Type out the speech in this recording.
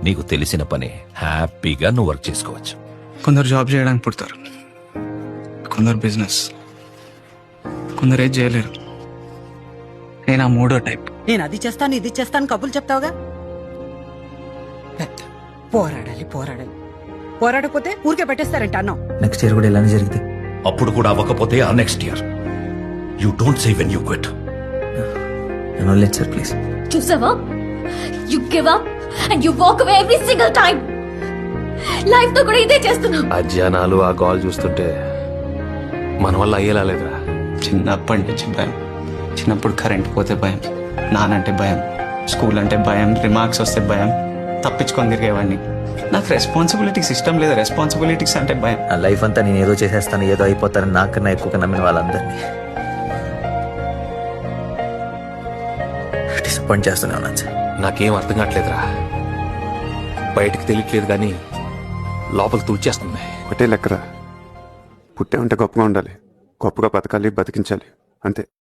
నీకు తెలిసిన పని హ్యాపీగా నువ్వు వర్క్ చేసుకోవచ్చు. కొందరు జాబ్ చేయడానికి పుడతారు, కొందరు బిజినెస్, కొందరు ఏది చేయలేరు. నేను ఆ మూడో టైప్. నేను అది చేస్తాను ఇది చేస్తాను కబుర్లు చెప్తావుగా. పెద్ద పోరాడాలి పోరాడాలి, పోరాడకపోతే ఊరికే పెట్టేస్తారంట అన్నం. నెక్స్ట్ ఇయర్ కూడా ఇలానే జరిగితే అప్పుడు కూడా అవ్వకపోతే ఆ next year you don't say when you quit. నన్ను వదిలేండి సార్ ప్లీజ్. చూసావా, you give up and you walk away every single time. Life తో కూడా ఇదే చేస్తున్నావు. ఆ జనాలు ఆ గోల్ చూస్తుంటే మన వల్ల అయ్యేలా లేదురా. చిన్నప్పటి నుంచి భయం. చిన్నప్పుడు కరెంట్ పోతే భయం, నానంటే భయం, స్కూల్ అంటే భయం, రిమార్క్స్ వస్తే భయం, తప్పించుకొని తిరిగేవాడిని. నాకు రెస్పాన్సిబిలిటీస్ ఇష్టం లేదు, రెస్పాన్సిబిలిటీస్ అంటే భయం. నా లైఫ్ అంతా నేను ఏదో చేసేస్తాను, ఏదో అయిపోతానని నాకన్నా ఎక్కువగా నమ్మిన వాళ్ళందరినీ డిసప్పాయింట్ చేస్తూనే ఉన్నాను సార్. నాకేం అర్థం కావట్లేదురా. బయటికి తెలియట్లేదు కానీ లోపలికి తుడిచేస్తుంది. ఒకటే లెక్కరా, పుట్టే ఉంటే గొప్పగా ఉండాలి, గొప్పగా బతకాలి, బతికించాలి, అంతే.